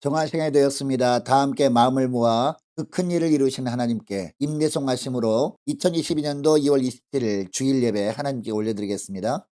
정한 시간이 되었습니다. 다 함께 마음을 모아 그 큰 일을 이루신 하나님께 임대송하심으로 2022년도 2월 27일 주일 예배 하나님께 올려드리겠습니다.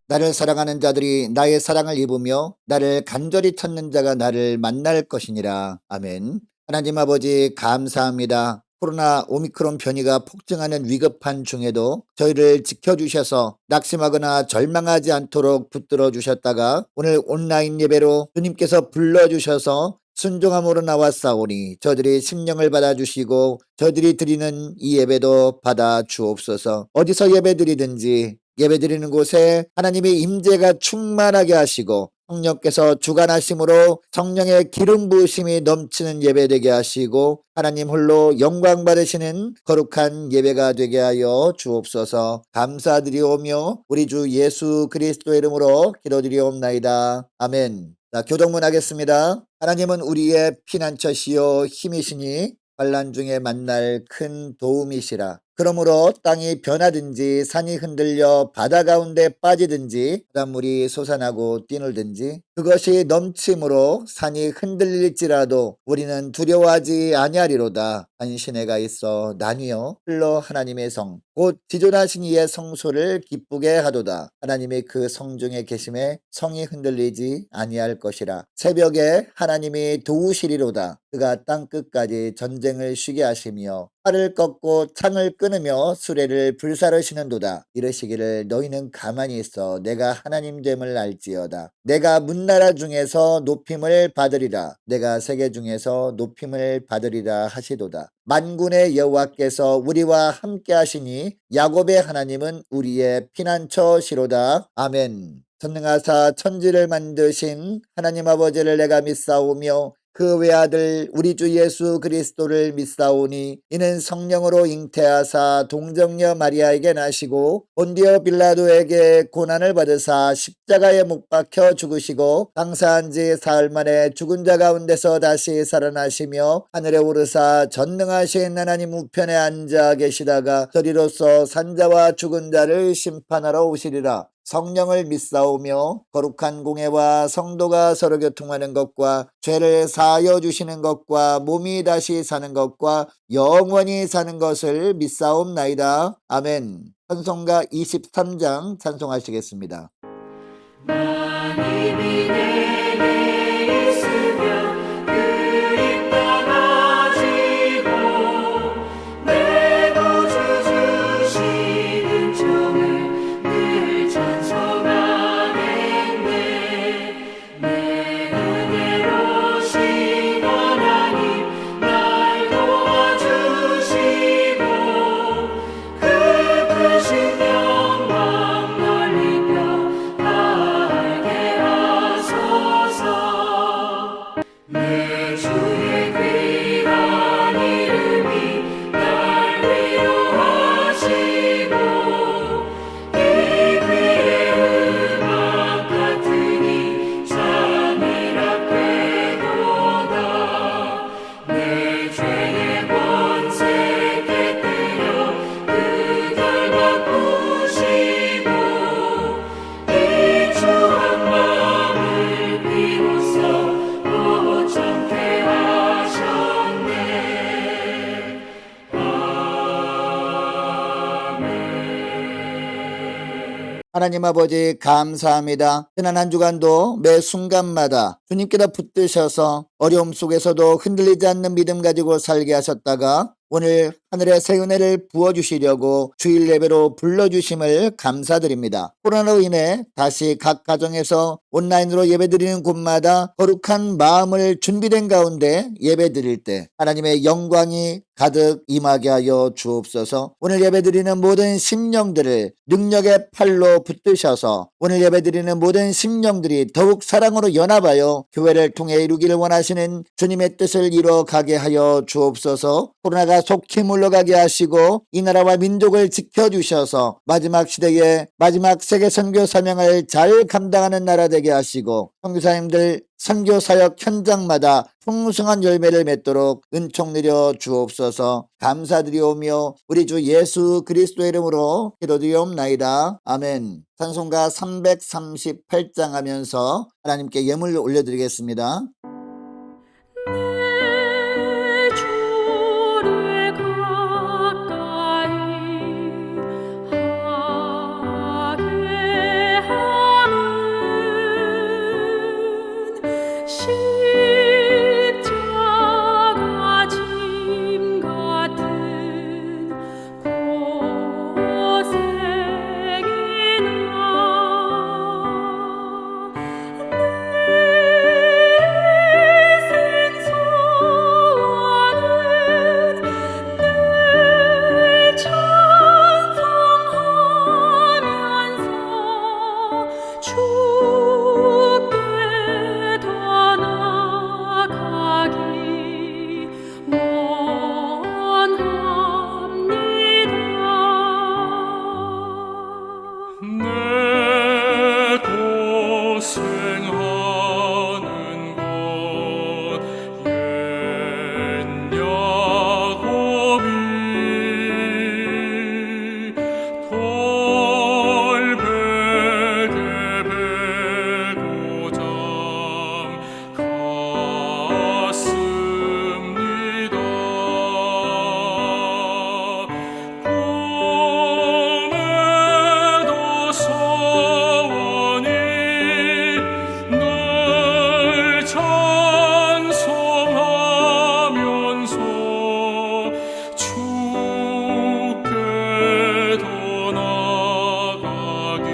나를 사랑하는 자들이 나의 사랑을 입으며 나를 간절히 찾는 자가 나를 만날 것이니라. 아멘. 하나님 아버지 감사합니다. 코로나 오미크론 변이가 폭증하는 위급한 중에도 저희를 지켜주셔서 낙심하거나 절망하지 않도록 붙들어 주셨다가 오늘 온라인 예배로 주님께서 불러주셔서 순종함으로 나왔사오니 저들이 심령을 받아주시고 저들이 드리는 이 예배도 받아 주옵소서. 어디서 예배드리든지 예배드리는 곳에 하나님의 임재가 충만하게 하시고 성령께서 주관하심으로 성령의 기름 부으심이 넘치는 예배되게 하시고 하나님 홀로 영광 받으시는 거룩한 예배가 되게 하여 주옵소서. 감사드리오며 우리 주 예수 그리스도의 이름으로 기도드리옵나이다. 아멘. 자, 교독문 하겠습니다. 하나님은 우리의 피난처시요 힘이시니 환난 중에 만날 큰 도움이시라. 그러므로 땅이 변하든지 산이 흔들려 바다 가운데 빠지든지 바닷물이 솟아나고 뛰놀든지 그것이 넘침으로 산이 흔들릴지라도 우리는 두려워하지 아니하리로다. 당신에가 있어 나뉘어 흘러 하나님의 성 곧 지존하신 이의 성소를 기쁘게 하도다. 하나님의 그 성중에 계심에 성이 흔들리지 아니할 것이라. 새벽에 하나님이 도우시리로다. 그가 땅끝까지 전쟁을 쉬게 하시며 팔을 꺾고 창을 끊으며 수레를 불사르시는도다. 이르시기를 너희는 가만히 있어 내가 하나님 됨을 알지어다. 내가 문나라 중에서 높임을 받으리라. 내가 세계 중에서 높임을 받으리라 하시도다. 만군의 여호와께서 우리와 함께 하시니 야곱의 하나님은 우리의 피난처시로다. 아멘. 전능하사 천지를 만드신 하나님 아버지를 내가 믿사오며 그 외아들 우리 주 예수 그리스도를 믿사오니 이는 성령으로 잉태하사 동정녀 마리아에게 나시고 본디오 빌라도에게 고난을 받으사 십자가에 못 박혀 죽으시고 장사한 지 사흘 만에 죽은 자 가운데서 다시 살아나시며 하늘에 오르사 전능하신 하나님 우편에 앉아 계시다가 저리로서 산자와 죽은 자를 심판하러 오시리라. 성령을 믿사오며 거룩한 공회와 성도가 서로 교통하는 것과 죄를 사하여 주시는 것과 몸이 다시 사는 것과 영원히 사는 것을 믿사옵나이다. 아멘. 찬송가 23장 찬송하시겠습니다. 하나님이 내게 있으면 그리 떠나지고 내 구주 주시는 종을 늘 찬송하겠네. 내 은혜로신 하나님 날 도와주시고 그 크신 영광 널리 펴 내 주의 귀한 이름이 날 위로하시고 이 귀의 음악 같으니 잠이라 꿰도다. 내 죄의 권세 깨뜨려 그들 바꾸시고 이 추한 마음을 비로소 어쩜게 하셨네. 아멘. 하나님 아버지 감사합니다. 지난 한 주간도 매 순간마다 주님께서 붙드셔서 어려움 속에서도 흔들리지 않는 믿음 가지고 살게 하셨다가 오늘 하늘의 새 은혜를 부어주시려고 주일 예배로 불러주심을 감사드립니다. 코로나로 인해 다시 각 가정에서 온라인으로 예배드리는 곳마다 거룩한 마음을 준비된 가운데 예배드릴 때 하나님의 영광이 가득 임하게 하여 주옵소서. 오늘 예배드리는 모든 심령들을 능력의 팔로 붙드셔서 오늘 예배드리는 모든 심령들이 더욱 사랑으로 연합하여 교회를 통해 이루기를 원하시는 주님의 뜻을 이뤄가게 하여 주옵소서. 코로나가 속히 물러가게 하시고 이 나라와 민족을 지켜주셔서 마지막 시대에 마지막 세계 선교 사명을 잘 감당하는 나라 되게 하시고 선교사님들 선교 사역 현장마다 풍성한 열매를 맺도록 은총 내려 주옵소서. 감사드리오며 우리 주 예수 그리스도의 이름으로 기도드리옵나이다. 아멘. 찬송가 338장 하면서 하나님께 예물을 올려드리겠습니다. 내 주를 가까이 하게 하는 십자가 짐 같은 주께 더 나아가기 원합니다. 내 고생하는 것 옛 야곱이 돌베개 베고 잠갔습니다. 꿈에도 소원이 늘 찬송하면서 주께 더 나아가기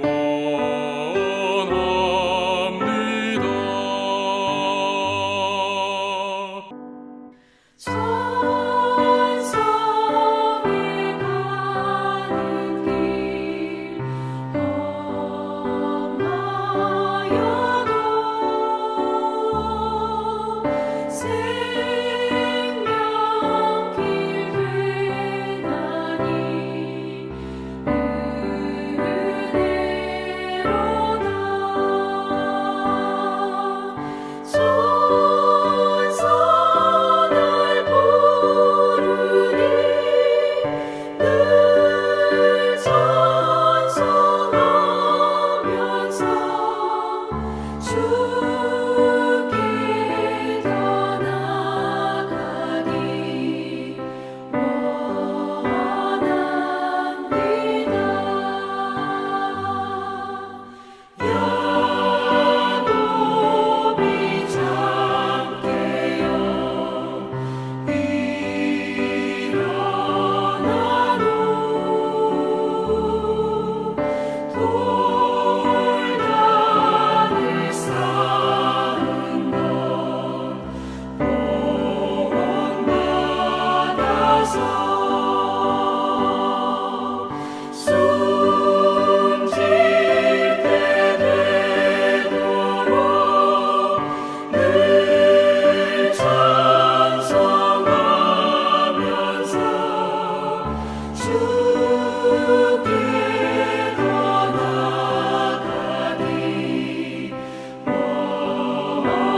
원합니다. 천성에 가는 길 험하여도 생명길 되나니 은혜로다. 천사 날 부르니 늘 찬송하면서 주께 더 나아가기 원합니다. 야곱이 잠깨어 일어나루 돌단을 쌓은 것 본받아서 숨질 때 되도록 늘 찬송하면서 주께 더 나아가기 원합니다.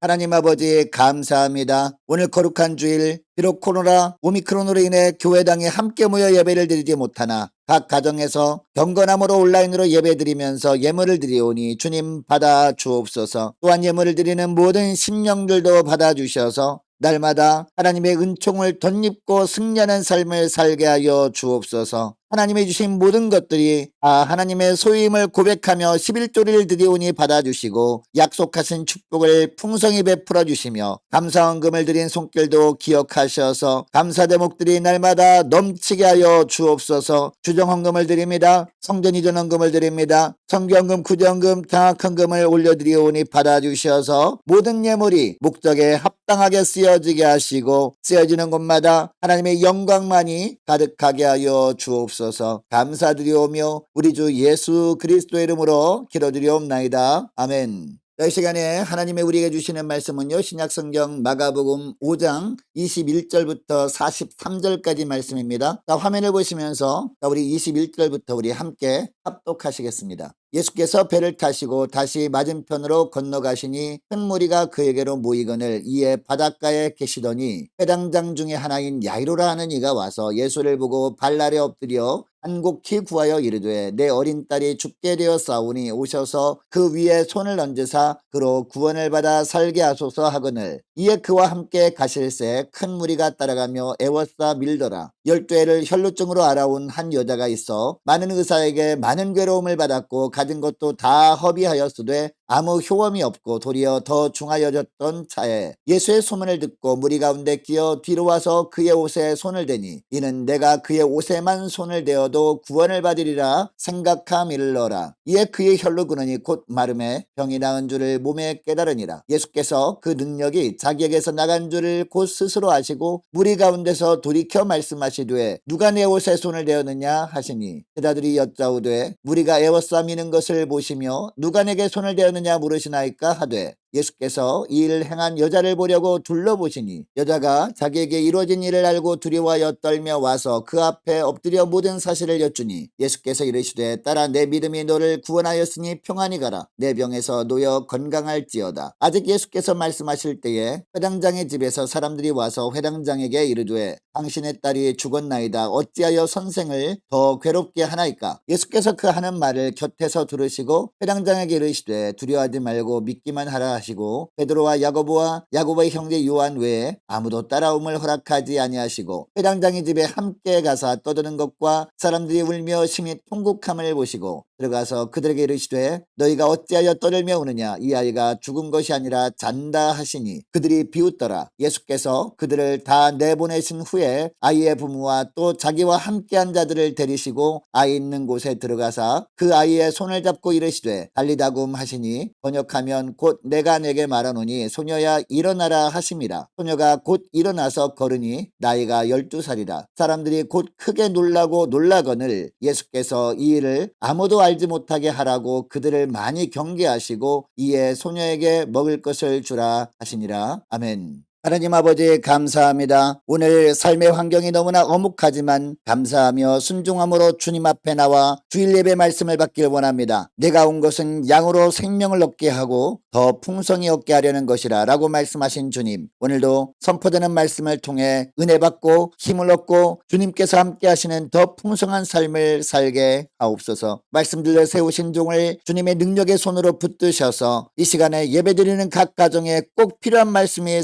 하나님 아버지 감사합니다. 오늘 거룩한 주일 비록 코로나 오미크론으로 인해 교회당에 함께 모여 예배를 드리지 못하나 각 가정에서 경건함으로 온라인으로 예배드리면서 예물을 드리오니 주님 받아 주옵소서. 또한 예물을 드리는 모든 심령들도 받아 주셔서 날마다 하나님의 은총을 덧입고 승리하는 삶을 살게 하여 주옵소서. 하나님이 주신 모든 것들이 하나님의 소유임을 고백하며 11조를 드리오니 받아주시고 약속하신 축복을 풍성히 베풀어 주시며 감사헌금을 드린 손길도 기억하셔서 감사 대목들이 날마다 넘치게 하여 주옵소서. 주정헌금을 드립니다. 성전 이전 헌금을 드립니다. 성교헌금, 구제헌금, 장학헌금을 올려드리오니 받아주셔서 모든 예물이 목적에 합당하게 쓰여지게 하시고 쓰여지는 곳마다 하나님의 영광만이 가득하게 하여 주옵소서. 감사드리오며 우리 주 예수 그리스도의 이름으로 기도드리옵나이다. 아멘. 이 시간에 하나님의 우리에게 주시는 말씀은요, 신약성경 마가복음 5장 21절부터 43절까지 말씀입니다. 화면을 보시면서 우리 21절부터 우리 함께 합독하시겠습니다. 예수께서 배를 타시고 다시 맞은편으로 건너가시니 큰 무리가 그에게로 모이거늘 이에 바닷가에 계시더니 회당장 중에 하나인 야이로라 하는 이가 와서 예수를 보고 발 아래 엎드려 한곡히 구하여 이르되 내 어린 딸이 죽게 되었사오니 오셔서 그 위에 손을 얹으사 그로 구원을 받아 살게 하소서 하거늘 이에 그와 함께 가실새 큰 무리가 따라가며 애워싸 밀더라. 12해를 혈루증으로 알아온 한 여자가 있어 많은 의사에게 많은 괴로움을 받았고 가진 것도 다 허비하였으되 아무 효험이 없고 도리어 더 중하여졌던 차에 예수의 소문을 듣고 무리 가운데 끼어 뒤로 와서 그의 옷에 손을 대니 이는 내가 그의 옷에만 손을 대어도 구원을 받으리라 생각함일러라. 이에 그의 혈루 근원이 곧 마름에 병이 나은 줄을 몸에 깨달으니라. 예수께서 그 능력이 자기에게서 나간 줄을 곧 스스로 아시고 무리 가운데서 돌이켜 말씀하시되 누가 내 옷에 손을 대었느냐 하시니 제자들이 여짜오되 무리가 애워싸 미는 것을 보시며 누가 내게 손을 대었느냐 물으시나이까 하되 예수께서 이 일을 행한 여자를 보려고 둘러보시니 여자가 자기에게 이루어진 일을 알고 두려워하여 떨며 와서 그 앞에 엎드려 모든 사실을 여쭈니 예수께서 이르시되 딸아 내 믿음이 너를 구원하였으니 평안히 가라. 내 병에서 놓여 건강할지어다. 아직 예수께서 말씀하실 때에 회당장의 집에서 사람들이 와서 회당장에게 이르되 당신의 딸이 죽었나이다. 어찌하여 선생을 더 괴롭게 하나이까. 예수께서 그 하는 말을 곁에서 들으시고 회당장에게 이르시되 두려워하지 말고 믿기만 하라 하시고 베드로와 야고보와 야고보의 형제 요한 외에 아무도 따라옴을 허락하지 아니하시고 회당장의 집에 함께 가사 떠드는 것과 사람들이 울며 심히 통곡함을 보시고 들어가서 그들에게 이르시되 너희가 어찌하여 떠들며 우느냐. 이 아이가 죽은 것이 아니라 잔다 하시니 그들이 비웃더라. 예수께서 그들을 다 내보내신 후에 아이의 부모와 또 자기와 함께한 자들을 데리시고 아이 있는 곳에 들어가사 그 아이의 손을 잡고 이르시되 달리다굼 하시니 번역하면 곧 내가 내게 말하노니 소녀야 일어나라 하심이라. 소녀가 곧 일어나서 걸으니 나이가 12살이라. 사람들이 곧 크게 놀라고 놀라거늘 예수께서 이 일을 아무도 알지 못하게 하라고 그들을 많이 경계하시고 이에 소녀에게 먹을 것을 주라 하시니라. 아멘. 하나님 아버지 감사합니다. 오늘 삶의 환경이 너무나 어묵하지만 감사하며 순종함으로 주님 앞에 나와 주일 예배 말씀을 받길 원합니다. 내가 온 것은 양으로 생명을 얻게 하고 더 풍성히 얻게 하려는 것이라 라고 말씀하신 주님, 오늘도 선포되는 말씀을 통해 은혜 받고 힘을 얻고 주님께서 함께 하시는 더 풍성한 삶을 살게 하옵소서. 말씀 들려 세우신 종을 주님의 능력의 손으로 붙드셔서 이 시간에 예배드리는 각 가정에 꼭 필요한 말씀이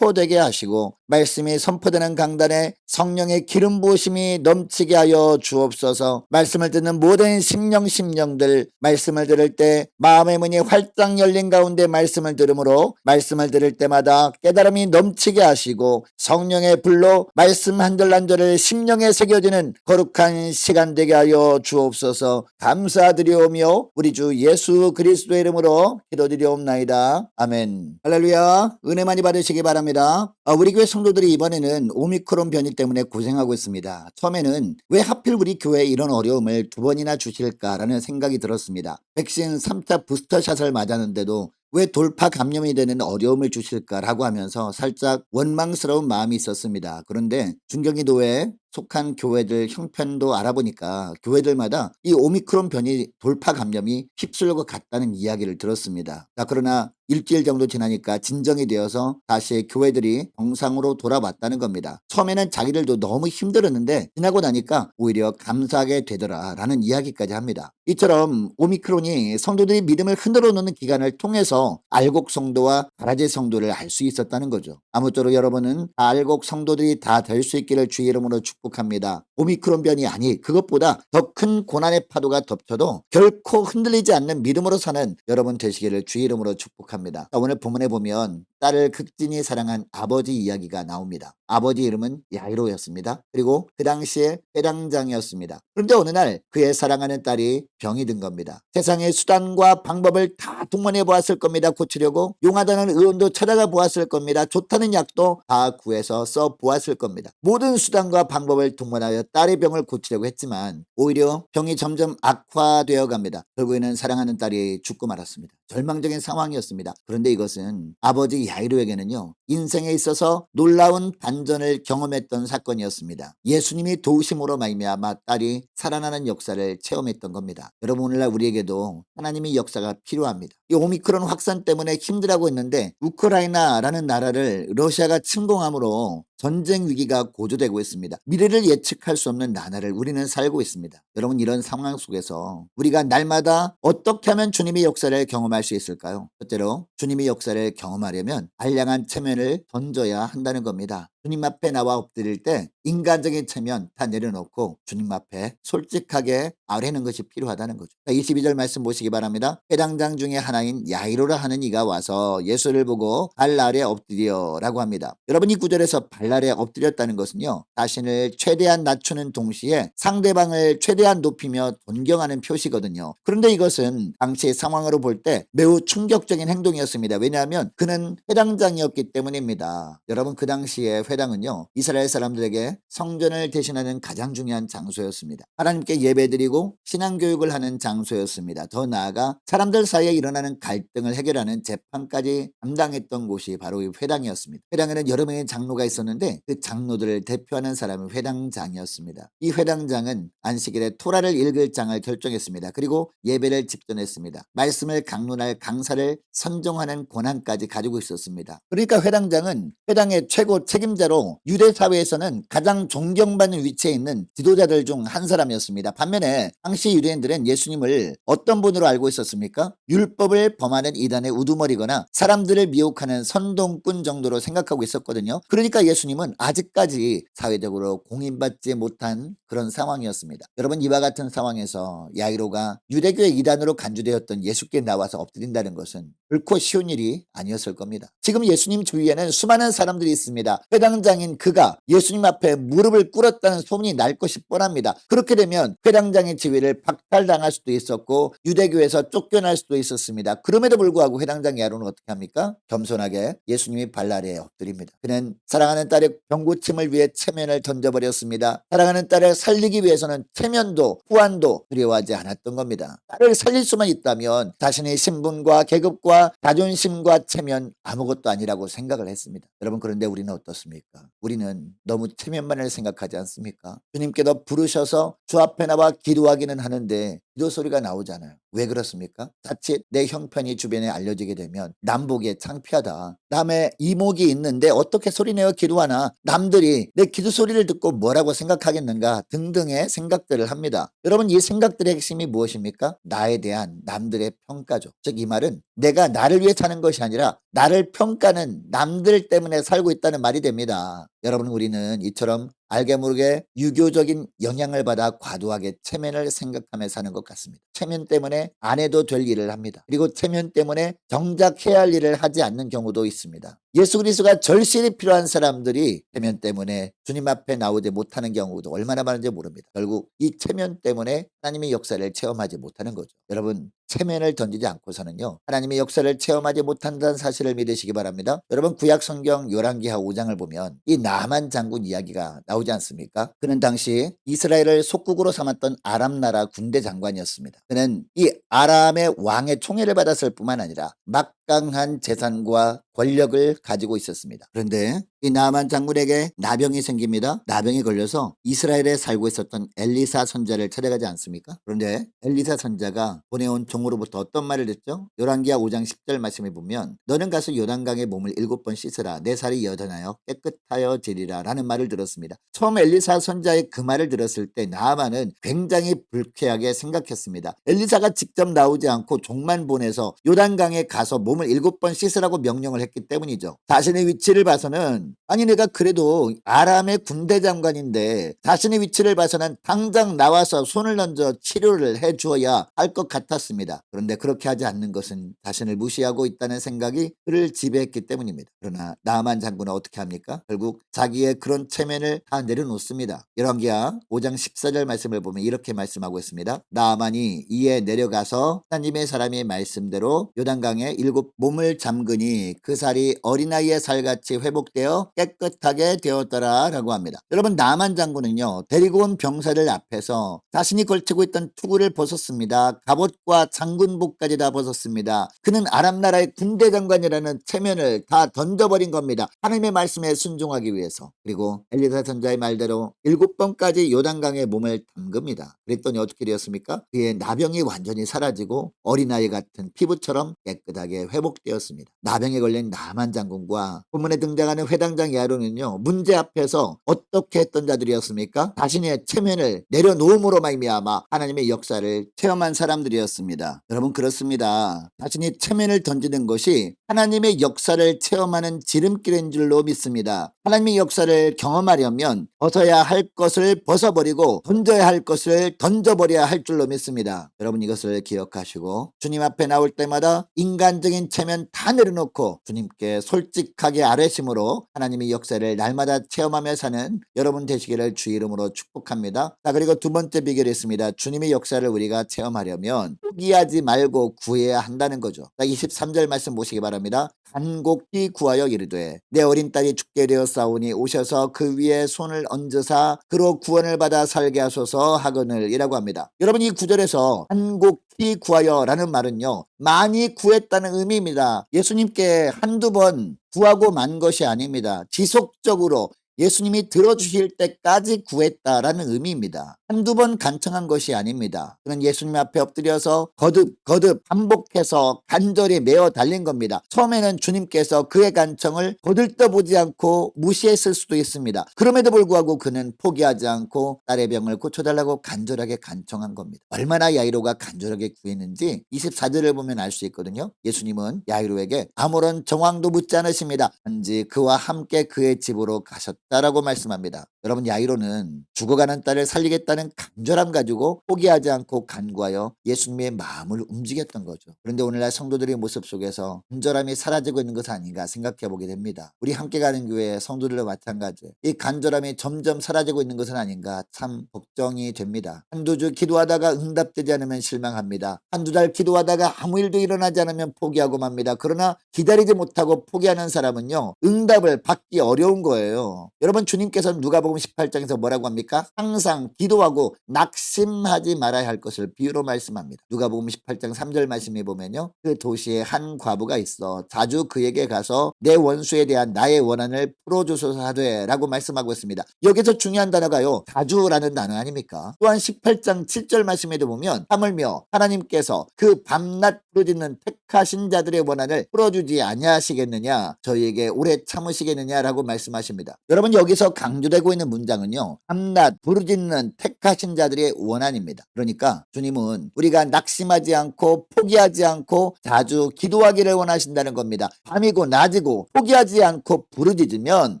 되게 하시고 말씀이 선포되는 강단에 성령의 기름 부으심이 넘치게 하여 주옵소서. 말씀을 듣는 모든 심령들 말씀을 들을 때 마음의 문이 활짝 열린 가운데 말씀을 들으므로 말씀을 들을 때마다 깨달음이 넘치게 하시고 성령의 불로 말씀 한 절 한 절을 심령에 새겨지는 거룩한 시간 되게 하여 주옵소서. 감사드리오며 우리 주 예수 그리스도의 이름으로 기도드리옵나이다. 아멘. 할렐루야. 은혜 많이 받으시기 바랍니다. 우리 교회 성도들이 이번에는 오미크론 변이 때문에 고생하고 있습니다. 처음에는 왜 하필 우리 교회에 이런 어려움을 2번이나 주실까라는 생각이 들었습니다. 백신 3차 부스터샷을 맞았는데도 왜 돌파 감염이 되는 어려움을 주실까라고 하면서 살짝 원망스러운 마음이 있었습니다. 그런데 중경기도회 속한 교회들 형편도 알아보니까 교회들마다 이 오미크론 변이 돌파 감염이 휩쓸려 갔다는 이야기를 들었습니다. 자, 그러나 일주일 정도 지나니까 진정이 되어서 다시 교회들이 정상으로 돌아왔다는 겁니다. 처음에는 자기들도 너무 힘들었는데 지나고 나니까 오히려 감사하게 되더라라는 이야기까지 합니다. 이처럼 오미크론이 성도들이 믿음을 흔들어 놓는 기간을 통해서 알곡 성도와 가라제 성도를 알 수 있었다는 거죠. 아무쪼록 여러분은 알곡 성도들이 다 될 수 있기를 주의 이름으로 축복합니다. 오미크론 변이 아니 그것보다 더 큰 고난의 파도가 덮쳐도 결코 흔들리지 않는 믿음으로 사는 여러분 되시기를 주의 이름으로 축복합니다. 자, 오늘 본문에 보면 딸을 극진히 사랑한 아버지 이야기가 나옵니다. 아버지 이름은 야이로였습니다. 그리고 그 당시에 회당장이었습니다. 그런데 어느 날 그의 사랑하는 딸이 병이 든 겁니다. 세상의 수단과 방법을 다 동원해 보았을 겁니다. 고치려고 용하다는 의원도 찾아가 보았을 겁니다. 좋다는 약도 다 구해서 써 보았을 겁니다. 모든 수단과 방법을 동원하여 딸의 병을 고치려고 했지만 오히려 병이 점점 악화되어 갑니다. 결국에는 사랑하는 딸이 죽고 말았습니다. 절망적인 상황이었습니다. 그런데 이것은 아버지 야이로에게는요 인생에 있어서 놀라운 반전을 경험했던 사건이었습니다. 예수님이 도우심으로 말미암아 딸이 살아나는 역사를 체험했던 겁니다. 여러분 오늘날 우리에게도 하나님의 역사가 필요합니다. 이 오미크론 확산 때문에 힘들어하고 있는데 우크라이나라는 나라를 러시아가 침공함으로 전쟁 위기가 고조되고 있습니다. 미래를 예측할 수 없는 나날을 우리는 살고 있습니다. 여러분 이런 상황 속에서 우리가 날마다 어떻게 하면 주님의 역사를 경험할 수 있을까요? 첫째로 주님의 역사를 경험하려면 알량한 체면을 던져야 한다는 겁니다. 주님 앞에 나와 엎드릴 때 인간적인 체면 다 내려놓고 주님 앞에 솔직하게 아뢰는 것이 필요하다는 거죠. 22절 말씀 보시기 바랍니다. 회당장 중에 하나인 야이로라 하는 이가 와서 예수를 보고 발 아래 엎드려 라고 합니다. 여러분 이 구절에서 발 아래 엎드렸다는 것은요 자신을 최대한 낮추는 동시에 상대방을 최대한 높이며 존경하는 표시거든요. 그런데 이것은 당시 상황으로 볼 때 매우 충격적인 행동이었습니다. 왜냐하면 그는 회당장이었기 때문입니다. 여러분 그 당시에 회당은요 이스라엘 사람들에게 성전을 대신하는 가장 중요한 장소였습니다. 하나님께 예배드리고 신앙교육을 하는 장소였습니다. 더 나아가 사람들 사이에 일어나는 갈등을 해결하는 재판까지 담당했던 곳이 바로 이 회당이었습니다. 회당에는 여러 명의 장로가 있었는데 그 장로들을 대표하는 사람은 회당장이었습니다. 이 회당장은 안식일에 토라를 읽을 장을 결정했습니다. 그리고 예배를 집전했습니다. 말씀을 강론할 강사를 선정하는 권한까지 가지고 있었습니다. 그러니까 회당장은 회당의 최고 책임자로 유대 사회에서는 가장 존경받는 위치에 있는 지도자들 중 한 사람이었습니다. 반면에 당시 유대인들은 예수님을 어떤 분으로 알고 있었습니까? 율법을 범하는 이단의 우두머리거나 사람들을 미혹하는 선동꾼 정도로 생각하고 있었거든요. 그러니까 예수님은 아직까지 사회적으로 공인받지 못한 그런 상황이었습니다. 여러분 이와 같은 상황에서 야이로가 유대교의 이단으로 간주되었던 예수께 나와서 엎드린다는 것은 결코 쉬운 일이 아니었을 겁니다. 지금 예수님 주위에는 수많은 사람들이 있습니다. 회당장인 그가 예수님 앞에 무릎을 꿇었다는 소문이 날 것이 뻔합니다. 그렇게 되면 회당장의 지위를 박탈당할 수도 있었고 유대교에서 쫓겨날 수도 있었습니다. 그럼에도 불구하고 회당장 야이로는 어떻게 합니까? 겸손하게 예수님이 발 아래에 엎드립니다. 그는 사랑하는 딸의 병고침을 위해 체면을 던져버렸습니다. 사랑하는 딸을 살리기 위해서는 체면도 후환도 두려워하지 않았던 겁니다. 딸을 살릴 수만 있다면 자신의 신분과 계급과 자존심과 체면 아무것도 아니라고 생각을 했습니다. 여러분 그런데 우리는 어떻습니까? 우리는 너무 체면만을 생각하지 않습니까? 주님께서 부르셔서 주 앞에 나와 기도하기는 하는데 기도 소리가 나오잖아요. 왜 그렇습니까? 자칫 내 형편이 주변에 알려지게 되면 남보기에 창피하다. 남의 이목이 있는데 어떻게 소리내어 기도하나? 남들이 내 기도 소리를 듣고 뭐라고 생각하겠는가? 등등의 생각들을 합니다. 여러분 이 생각들의 핵심이 무엇입니까? 나에 대한 남들의 평가죠. 즉 이 말은 내가 나를 위해 사는 것이 아니라 나를 평가는 남들 때문에 살고 있다는 말이 됩니다. 여러분 우리는 이처럼 알게 모르게 유교적인 영향을 받아 과도하게 체면을 생각하며 사는 것 같습니다. 체면 때문에 안 해도 될 일을 합니다. 그리고 체면 때문에 정작 해야 할 일을 하지 않는 경우도 있습니다. 예수 그리스도가 절실히 필요한 사람들이 체면 때문에 주님 앞에 나오지 못하는 경우도 얼마나 많은지 모릅니다. 결국 이 체면 때문에 하나님의 역사를 체험하지 못하는 거죠. 여러분 체면을 던지지 않고서는요 하나님의 역사를 체험하지 못한다는 사실을 믿으시기 바랍니다. 여러분 구약 성경 열왕기하 5장을 보면 이 나만 장군 이야기가 나오지 않습니까? 그는 당시 이스라엘을 속국으로 삼았던 아람 나라 군대 장관이었습니다. 그는 이 아람의 왕의 총애를 받았을 뿐만 아니라 막강한 재산과 권력을 가지고 있었습니다. 그런데 이 나아만 장군에게 나병이 생깁니다. 나병이 걸려서 이스라엘에 살고 있었던 엘리사 선자를 찾아가지 않습니까? 그런데 엘리사 선자가 보내온 종으로부터 어떤 말을 듣죠? 열왕기하 5장 10절 말씀에 보면 너는 가서 요단강에 몸을 7번 씻으라 내 살이 여전하여 깨끗하여지리라 라는 말을 들었습니다. 처음 엘리사 선자의 그 말을 들었을 때 나아만은 굉장히 불쾌하게 생각했습니다. 엘리사가 직접 나오지 않고 종만 보내서 요단강에 가서 몸을 7번 씻으라고 명령을 했기 때문이죠. 자신의 위치를 봐서는 아니 내가 그래도 아람의 군대 장관인데 자신의 위치를 봐서는 당장 나와서 손을 얹어 치료를 해주어야 할 것 같았습니다. 그런데 그렇게 하지 않는 것은 자신을 무시하고 있다는 생각이 그를 지배했기 때문입니다. 그러나 나아만 장군은 어떻게 합니까? 결국 자기의 그런 체면을 다 내려놓습니다. 열왕기하 5장 14절 말씀을 보면 이렇게 말씀하고 있습니다. 나아만이 이에 내려가서 하나님의 사람의 말씀대로 요단강에 7 몸을 잠그니 그 살이 어린아이의 살같이 회복되어 깨끗하게 되었더라 라고 합니다. 여러분 나아만 장군은요 데리고 온 병사들 앞에서 자신이 걸치고 있던 투구를 벗었습니다. 갑옷과 장군복까지 다 벗었습니다. 그는 아람 나라의 군대 장관이라는 체면을 다 던져버린 겁니다. 하나님의 말씀에 순종하기 위해서. 그리고 엘리사 선자의 말대로 7번까지 요단강에 몸을 담급니다. 그랬더니 어떻게 되었습니까? 그의 나병이 완전히 사라지고 어린아이 같은 피부처럼 깨끗하게 회복되었습니다. 나병에 걸린 나아만 장군과 본문에 등장하는 회당장 야론은요 문제 앞에서 어떻게 했던 자들이었습니까? 자신의 체면을 내려놓음으로 말미암아 하나님의 역사를 체험한 사람들이었습니다. 여러분 그렇습니다. 자신이 체면을 던지는 것이 하나님의 역사를 체험하는 지름길인 줄로 믿습니다. 하나님의 역사를 경험하려면 벗어야 할 것을 벗어버리고 던져야 할 것을 던져버려야 할 줄로 믿습니다. 여러분 이것을 기억하시고 주님 앞에 나올 때마다 인간적인 체면 다 내려놓고 주님께 솔직하게 아뢰심으로 하나님의 역사를 날마다 체험하며 사는 여러분 되시기를 주 이름으로 축복합니다. 자 그리고 두 번째 비결이 있습니다. 주님의 역사를 우리가 체험하려면 포기하지 말고 구해야 한다는 거죠. 자 23절 말씀 보시기 바랍니다. 간곡히 구하여 이르되 내 어린 딸이 죽게 되었사오니 오셔서 그 위에 손을 얹으사 그로 구원을 받아 살게 하소서 하거늘 이라고 합니다. 여러분 이 구절에서 간곡히 구하여 라는 말은요 많이 구했다는 의미입니다. 예수님께 한두 번 구하고 만 것이 아닙니다. 지속적으로 예수님이 들어주실 때까지 구했다라는 의미입니다. 한두 번 간청한 것이 아닙니다. 그는 예수님 앞에 엎드려서 거듭 반복해서 간절히 메어 달린 겁니다. 처음에는 주님께서 그의 간청을 거들떠보지 않고 무시했을 수도 있습니다. 그럼에도 불구하고 그는 포기하지 않고 딸의 병을 고쳐달라고 간절하게 간청한 겁니다. 얼마나 야이로가 간절하게 구했는지 24절을 보면 알 수 있거든요. 예수님은 야이로에게 아무런 정황도 묻지 않으십니다. 단지 그와 함께 그의 집으로 가셨다라고 말씀합니다. 여러분 야이로는 죽어가는 딸을 살리겠다는 간절함 가지고 포기하지 않고 간구하여 예수님의 마음을 움직였던 거죠. 그런데 오늘날 성도들의 모습 속에서 간절함이 사라지고 있는 것은 아닌가 생각해 보게 됩니다. 우리 함께 가는 교회 성도들도 마찬가지. 이 간절함이 점점 사라지고 있는 것은 아닌가 참 걱정이 됩니다. 한두 주 기도하다가 응답되지 않으면 실망합니다. 한두 달 기도하다가 아무 일도 일어나지 않으면 포기하고 맙니다. 그러나 기다리지 못하고 포기하는 사람은요 응답을 받기 어려운 거예요. 여러분 주님께서는 누가복음 18장에서 뭐라고 합니까? 항상 기도하고 낙심하지 말아야 할 것을 비유로 말씀합니다. 누가복음 18장 3절 말씀에 보면요 그 도시에 한 과부가 있어 자주 그에게 가서 내 원수에 대한 나의 원한을 풀어주소서 하되 라고 말씀하고 있습니다. 여기서 중요한 단어가요 자주라는 단어 아닙니까? 또한 18장 7절 말씀에도 보면 하물며 하나님께서 그 밤낮 부르짖는 택하신 자들의 원한을 풀어주지 아니하시겠느냐 저희에게 오래 참으시겠느냐라고 말씀하십니다. 여러분 여기서 강조되고 있는 문장은요 밤낮 부르짖는 택하신 자들의 원한입니다. 그러니까 주님은 우리가 낙심하지 않고 포기하지 않고 자주 기도하기를 원하신다는 겁니다. 밤이고 낮이고 포기하지 않고 부르짖으면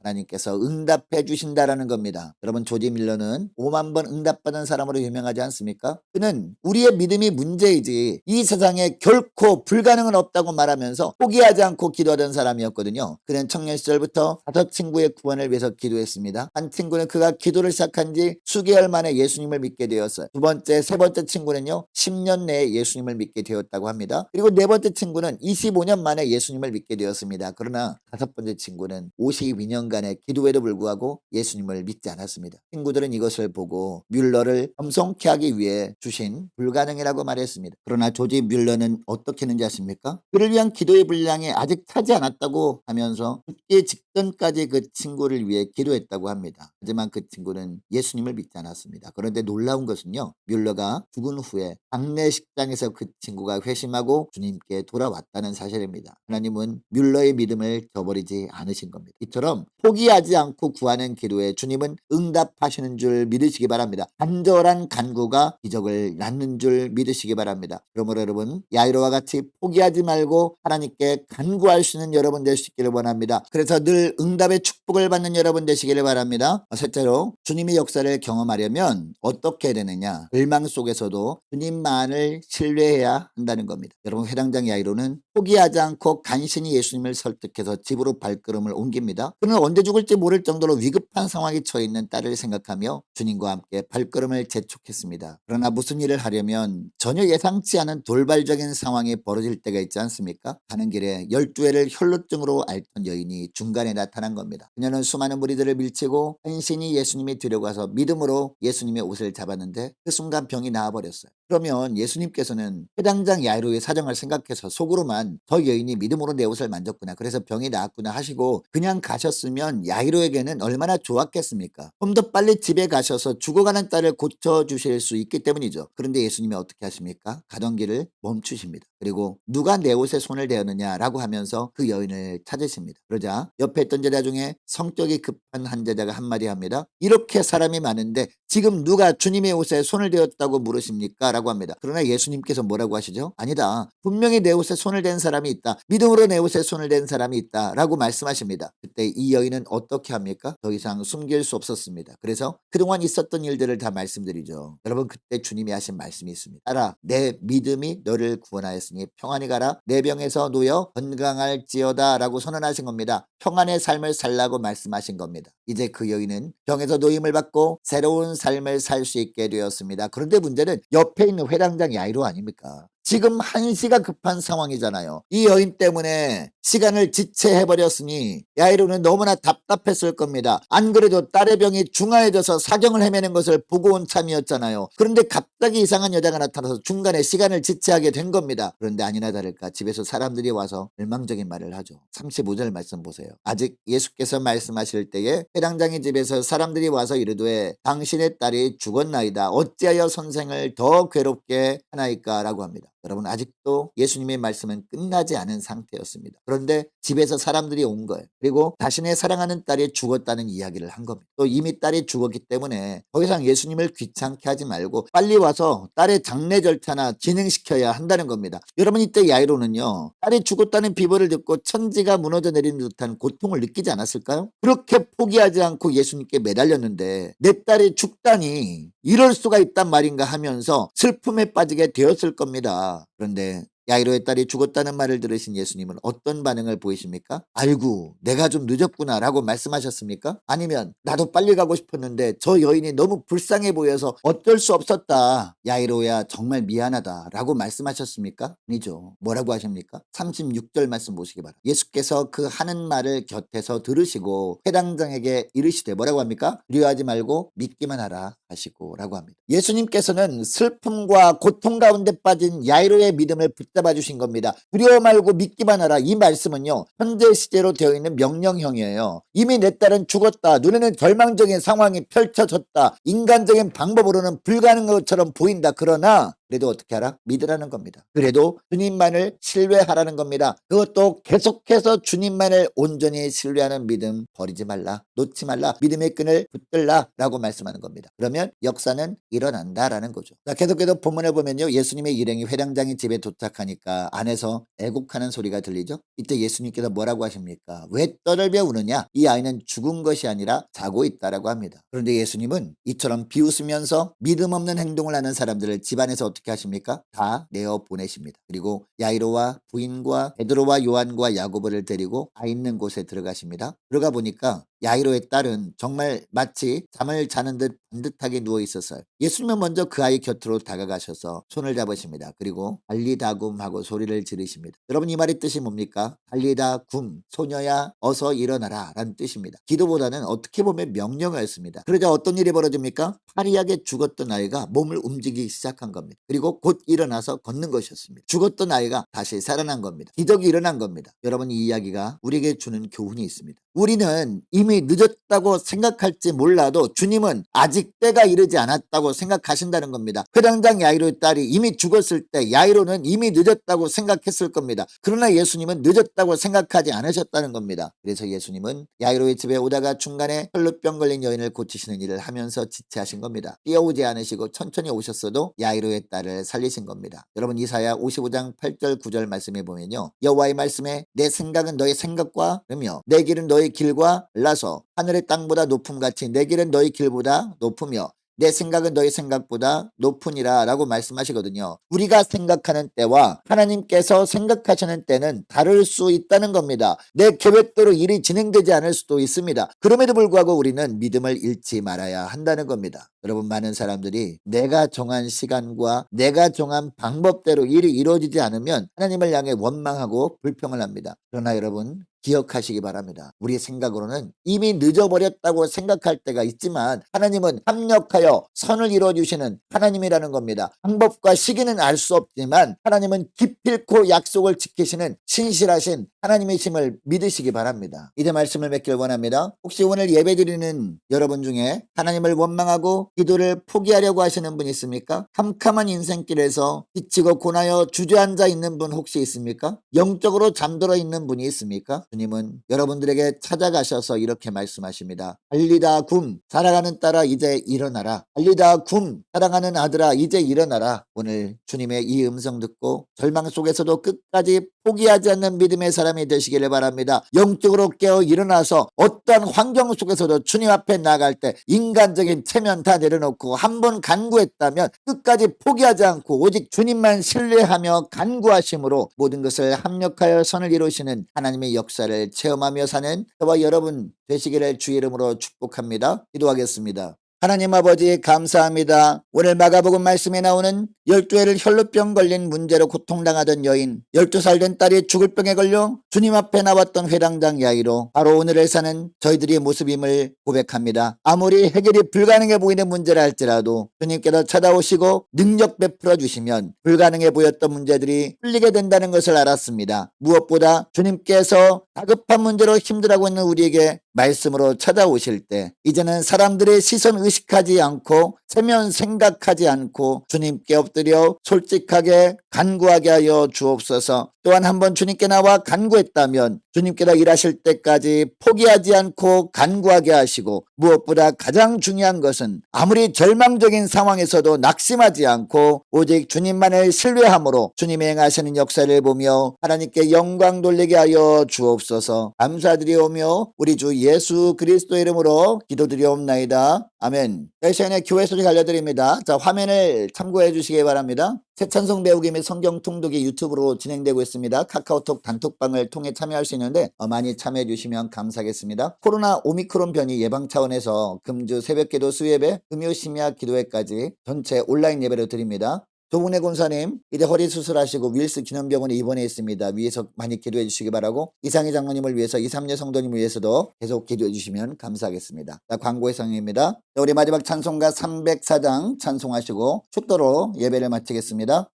하나님께서 응답해 주신다라는 겁니다. 여러분 조지 밀러는 5만 번 응답받은 사람으로 유명하지 않습니까? 그는 우리의 믿음이 문제이지 이 세상에 결코 불가능은 없다고 말하면서 포기하지 않고 기도하던 사람이었거든요. 그는 청년 시절부터 5 친구의 구원을 위해서 기도했습니다. 한 친구는 그가 기도를 시작한 지 수개월 만에 예수님을 믿게 되었어요. 두 번째, 세 번째 친구는요 10년 내에 예수님을 믿게 되었다고 합니다. 그리고 네 번째 친구는 25년 만에 예수님을 믿게 되었습니다. 그러나 5번째 친구는 52년간의 기도에도 불구하고 예수님을 믿지 않았습니다. 친구들은 이것을 보고 뮬러를 겸손케 하기 위해 주신 불가능이라고 말했습니다. 그러나 조지 뮬러는 어떻게 했는지 아십니까? 그를 위한 기도의 분량이 아직 차지 않았다고 하면서 죽기 직전까지 그 친구를 위해 기도했다고 합니다. 하지만 그 친구는 예수님을 믿지 않았습니다. 그런데 놀라운 것은요, 뮬러가 죽은 후에 장례식장에서 그 친구가 회심하고 주님께 돌아왔다는 사실입니다. 하나님은 뮬러의 믿음을 저버리지 않으신 겁니다. 이처럼 포기하지 않고 구하는 기도에 주님은 응답하시는 줄 믿으시기 바랍니다. 간절한 간구가 기적을 낳는 줄 믿으시기 바랍니다. 그러므로 여러분, 야이로와 같이 포기하지 말고 하나님께 간구할 수 있는 여러분 될 수 있기를 원합니다. 그래서 늘 응답의 축복을 받는 여러분 되시기를 바랍니다. 셋째로, 주님의 역사를 경험하려면 어떻게 해야 되느냐? 절망 속에서도 주님만을 신뢰해야 한다는 겁니다. 여러분, 회당장 야이로는 포기하지 않고 간신히 예수님을 설득해서 집으로 발걸음을 옮깁니다. 그는 언제 죽을지 모를 정도로 위급한 상황에 처해 있는 딸을 생각하며 주님과 함께 발걸음을 재촉했습니다. 그러나 무슨 일을 하려면 전혀 예상치 않은 돌발적인 상황이 벌어질 때가 있지 않습니까? 가는 길에 12회를 혈루증으로 앓던 여인이 중간에 나타난 겁니다. 그녀는 수많은 무리들을 밀치고 간신히 예수님이 데려가서 믿음으로 예수님의 옷을 잡았는데 그 순간 병이 나아버렸어요. 그러면 예수님께서는 회당장 야이로의 사정을 생각해서 속으로만 저 여인이 믿음으로 내 옷을 만졌구나, 그래서 병이 나았구나 하시고 그냥 가셨으면 야이로에게는 얼마나 좋았겠습니까? 좀 더 빨리 집에 가셔서 죽어가는 딸을 고쳐주실 수 있기 때문이죠. 그런데 예수님이 어떻게 하십니까? 가던 길을 멈추십니다. 그리고 누가 내 옷에 손을 대었느냐라고 하면서 그 여인을 찾으십니다. 그러자 옆에 있던 제자 중에 성격이 급한 한 제자가 한마디 합니다. 이렇게 사람이 많은데 지금 누가 주님의 옷에 손을 대었다고 물으십니까? 라고 합니다. 그러나 예수님께서 뭐라고 하시죠? 아니다. 분명히 내 옷에 손을 댄 사람이 있다. 믿음으로 내 옷에 손을 댄 사람이 있다. 라고 말씀하십니다. 그때 이 여인은 어떻게 합니까? 더 이상 숨길 수 없었습니다. 그래서 그동안 있었던 일들을 다 말씀드리죠. 여러분, 그때 주님이 하신 말씀이 있습니다. 알아, 내 믿음이 너를 구원하였으니 평안히 가라. 내 병에서 놓여 건강할지어다 라고 선언하신 겁니다. 평안의 삶을 살라고 말씀하신 겁니다. 이제 그 여인은 병에서 노임을 받고 새로운 삶을 살 수 있게 되었습니다. 그런데 문제는 옆에 있는 회당장 야이로 아닙니까? 지금 한시가 급한 상황이잖아요. 이 여인 때문에 시간을 지체해버렸으니 야이로는 너무나 답답했을 겁니다. 안 그래도 딸의 병이 중하해져서 사경을 헤매는 것을 보고 온 참이었잖아요. 그런데 갑자기 이상한 여자가 나타나서 중간에 시간을 지체하게 된 겁니다. 그런데 아니나 다를까 집에서 사람들이 와서 절망적인 말을 하죠. 35절 말씀 보세요. 아직 예수께서 말씀하실 때에 회당장의 집에서 사람들이 와서 이르되 당신의 딸이 죽었나이다. 어찌하여 선생을 더 괴롭게 하나이까? 라고 합니다. 여러분, 아직도 예수님의 말씀은 끝나지 않은 상태였습니다. 그런데 집에서 사람들이 온 거예요. 그리고 자신의 사랑하는 딸이 죽었다는 이야기를 한 겁니다. 또 이미 딸이 죽었기 때문에 더 이상 예수님을 귀찮게 하지 말고 빨리 와서 딸의 장례 절차나 진행시켜야 한다는 겁니다. 여러분, 이때 야이로는요, 딸이 죽었다는 비보를 듣고 천지가 무너져 내리는 듯한 고통을 느끼지 않았을까요? 그렇게 포기하지 않고 예수님께 매달렸는데 내 딸이 죽다니 이럴 수가 있단 말인가 하면서 슬픔에 빠지게 되었을 겁니다. 그런데 야이로의 딸이 죽었다는 말을 들으신 예수님은 어떤 반응을 보이십니까? 아이고, 내가 좀 늦었구나 라고 말씀하셨습니까? 아니면 나도 빨리 가고 싶었는데 저 여인이 너무 불쌍해 보여서 어쩔 수 없었다, 야이로야 정말 미안하다 라고 말씀하셨습니까? 아니죠. 뭐라고 하십니까? 36절 말씀 보시기 바랍니다. 예수께서 그 하는 말을 곁에서 들으시고 회당장에게 이르시되 뭐라고 합니까? 두려워하지 말고 믿기만 하라 하시고 라고 합니다. 예수님께서는 슬픔과 고통 가운데 빠진 야이로의 믿음을 붙잡아 주신 겁니다. 두려워 말고 믿기만 하라. 이 말씀은요, 현재 시제로 되어 있는 명령형이에요. 이미 내 딸은 죽었다. 눈에는 절망적인 상황이 펼쳐졌다. 인간적인 방법으로는 불가능한 것처럼 보인다. 그러나 그래도 어떻게 하라? 믿으라는 겁니다. 그래도 주님만을 신뢰하라는 겁니다. 그것도 계속해서 주님만을 온전히 신뢰하는 믿음 버리지 말라, 놓지 말라, 믿음의 끈을 붙들라 라고 말씀하는 겁니다. 그러면 역사는 일어난다라는 거죠. 자, 계속해서 본문을 보면요, 예수님의 일행이 회당장의 집에 도착하니까 안에서 애곡하는 소리가 들리죠. 이때 예수님께서 뭐라고 하십니까? 왜 떠들며 우느냐? 이 아이는 죽은 것이 아니라 자고 있다라고 합니다. 그런데 예수님은 이처럼 비웃으면서 믿음 없는 행동을 하는 사람들을 집안에서 어떻게 하십니까? 다 내어 보내십니다. 그리고 야이로와 부인과 베드로와 요한과 야고보를 데리고 가 있는 곳에 들어가십니다. 들어가 보니까 야이로의 딸은 정말 마치 잠을 자는 듯 반듯하게 누워 있었어요. 예수님은 먼저 그 아이 곁으로 다가가셔서 손을 잡으십니다. 그리고 달리다굼 하고 소리를 지르십니다. 여러분, 이 말의 뜻이 뭡니까? 달리다굼, 소녀야 어서 일어나라 라는 뜻입니다. 기도보다는 어떻게 보면 명령어였습니다. 그러자 어떤 일이 벌어집니까? 파리하게 죽었던 아이가 몸을 움직이기 시작한 겁니다. 그리고 곧 일어나서 걷는 것이었습니다. 죽었던 아이가 다시 살아난 겁니다. 기적이 일어난 겁니다. 여러분, 이 이야기가 우리에게 주는 교훈이 있습니다. 우리는 이미 늦었다고 생각할지 몰라도 주님은 아직 때가 이르지 않았다고 생각하신다는 겁니다. 회당장 야이로의 딸이 이미 죽었을 때 야이로는 이미 늦었다고 생각했을 겁니다. 그러나 예수님은 늦었다고 생각하지 않으셨다는 겁니다. 그래서 예수님은 야이로의 집에 오다가 중간에 혈루병 걸린 여인을 고치시는 일을 하면서 지체하신 겁니다. 뛰어오지 않으시고 천천히 오셨어도 야이로의 딸을 살리신 겁니다. 여러분, 이사야 55장 8절 9절 말씀에 보면요, 여호와의 말씀에 내 생각은 너의 생각과 다르며 내 길은 너의 길과 달라서 하늘의 땅보다 높음같이 내 길은 너희 길보다 높으며 내 생각은 너희 생각보다 높으니라 라고 말씀하시거든요. 우리가 생각하는 때와 하나님께서 생각하시는 때는 다를 수 있다는 겁니다. 내 계획대로 일이 진행되지 않을 수도 있습니다. 그럼에도 불구하고 우리는 믿음을 잃지 말아야 한다는 겁니다. 여러분, 많은 사람들이 내가 정한 시간과 내가 정한 방법대로 일이 이루어지지 않으면 하나님을 향해 원망하고 불평을 합니다. 그러나 여러분, 기억하시기 바랍니다. 우리 생각으로는 이미 늦어버렸다고 생각할 때가 있지만 하나님은 합력하여 선을 이루어주시는 하나님이라는 겁니다. 방법과 시기는 알 수 없지만 하나님은 기필코 약속을 지키시는 신실하신 하나님이심을 믿으시기 바랍니다. 이제 말씀을 맺길 원합니다. 혹시 오늘 예배드리는 여러분 중에 하나님을 원망하고 기도를 포기하려고 하시는 분 있습니까? 캄캄한 인생길에서 지치고 고나여 주저앉아 있는 분 혹시 있습니까? 영적으로 잠들어 있는 분이 있습니까? 주님은 여러분들에게 찾아가셔서 이렇게 말씀하십니다. 달리다 굼, 살아가는 딸아 이제 일어나라. 달리다 굼, 사랑하는 아들아 이제 일어나라. 오늘 주님의 이 음성 듣고 절망 속에서도 끝까지 포기하지 않는 믿음의 사람이 되시기를 바랍니다. 영적으로 깨어 일어나서 어떠한 환경 속에서도 주님 앞에 나갈 때 인간적인 체면 다 내려놓고 한 번 간구했다면 끝까지 포기하지 않고 오직 주님만 신뢰하며 간구하심으로 모든 것을 합력하여 선을 이루시는 하나님의 역사를 체험하며 사는 저와 여러분 되시기를 주의 이름으로 축복합니다. 기도하겠습니다. 하나님 아버지, 감사합니다. 오늘 마가복음 말씀에 나오는 12해를 혈루병 걸린 문제로 고통당하던 여인, 12살 된 딸이 죽을 병에 걸려 주님 앞에 나왔던 회당장 야이로, 바로 오늘을 사는 저희들의 모습임을 고백합니다. 아무리 해결이 불가능해 보이는 문제라 할지라도 주님께서 찾아오시고 능력 베풀어 주시면 불가능해 보였던 문제들이 풀리게 된다는 것을 알았습니다. 무엇보다 주님께서 다급한 문제로 힘들어하고 있는 우리에게 말씀으로 찾아오실 때 이제는 사람들의 시선 의식하지 않고 체면 생각하지 않고 주님께 엎드려 솔직하게 간구하게 하여 주옵소서. 또한 한번 주님께 나와 간구했다면 주님께서 일하실 때까지 포기하지 않고 간구하게 하시고, 무엇보다 가장 중요한 것은 아무리 절망적인 상황에서도 낙심하지 않고 오직 주님만을 신뢰함으로 주님의 행하시는 역사를 보며 하나님께 영광 돌리게 하여 주옵소서. 감사드리오며 우리 주 예수 그리스도의 이름으로 기도드리옵나이다. 아멘. 이 시간에 교회 소식 알려드립니다. 자, 화면을 참고해 주시기 바랍니다. 새 찬송 배우기 및 성경 통독이 유튜브로 진행되고 있습니다. 카카오톡 단톡방을 통해 참여할 수 있는데 많이 참여해 주시면 감사하겠습니다. 코로나 오미크론 변이 예방 차원에서 금주 새벽기도 수예배, 금요 심야 기도회까지 전체 온라인 예배를 드립니다. 조문혜 권사님 이제 허리 수술하시고 윌스 기념병원에 입원해 있습니다. 위에서 많이 기도해 주시기 바라고, 이상희 장로님을 위해서, 이삼례 성도님을 위해서도 계속 기도해 주시면 감사하겠습니다. 자, 광고의 상입니다. 우리 마지막 찬송가 304장 찬송하시고 축도로 예배를 마치겠습니다.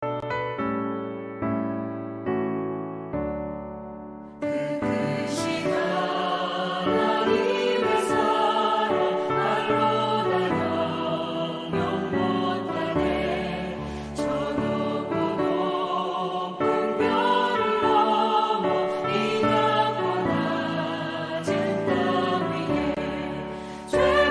죄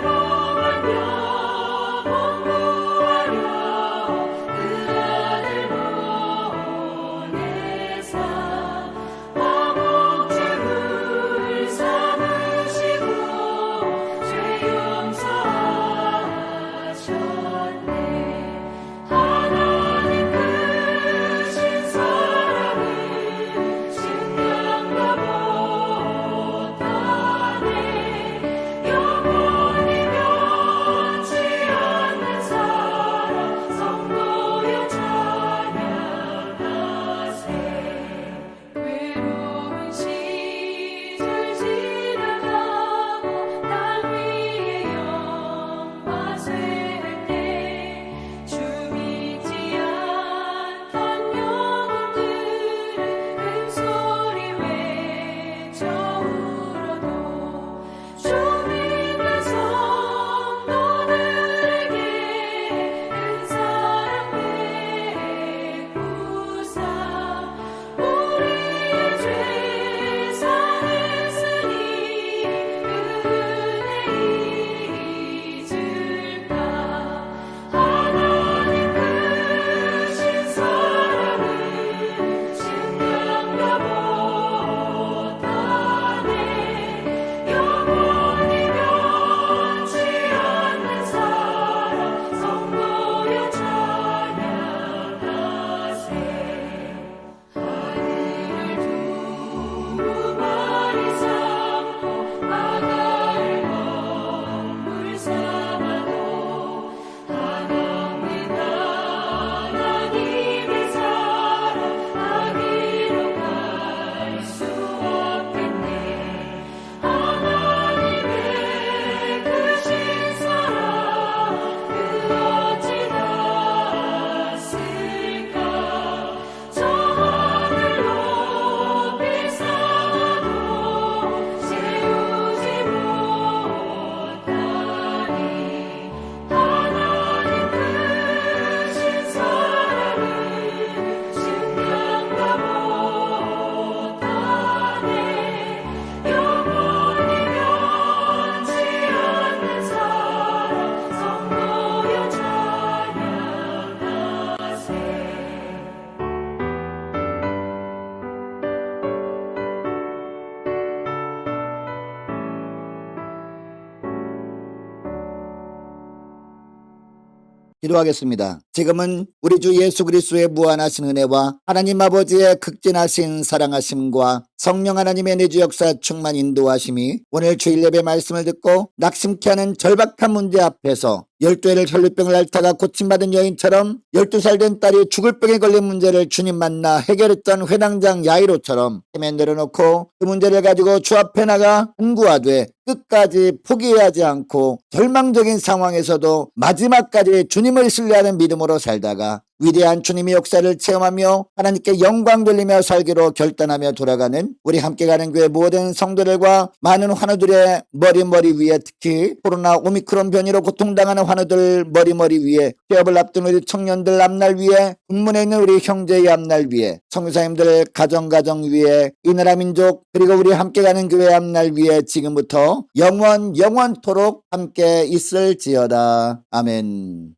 기도하겠습니다. 지금은 우리 주 예수 그리스도의 무한하신 은혜와 하나님 아버지의 극진하신 사랑하심과 성령 하나님의 내주 역사 충만 인도하심이 오늘 주일 예배 말씀을 듣고 낙심케 하는 절박한 문제 앞에서 12해를 혈루병을 앓다가 고침받은 여인처럼 12살 된 딸이 죽을 병에 걸린 문제를 주님 만나 해결했던 회당장 야이로처럼 헤매 내려놓고 그 문제를 가지고 주 앞에 나가 간구하되 끝까지 포기하지 않고 절망적인 상황에서도 마지막까지 주님을 신뢰하는 믿음으로 살다가 위대한 주님의 역사를 체험하며 하나님께 영광 돌리며 살기로 결단하며 돌아가는 우리 함께 가는 교회 모든 성도들과 많은 환우들의 머리 위에, 특히 코로나 오미크론 변이로 고통당하는 환우들 머리 위에, 취업을 앞둔 우리 청년들 앞날 위에, 군문에 있는 우리 형제의 앞날 위에, 선교사님들 가정 위에, 이 나라 민족 그리고 우리 함께 가는 교회 앞날 위에 지금부터 영원토록 함께 있을지어다. 아멘.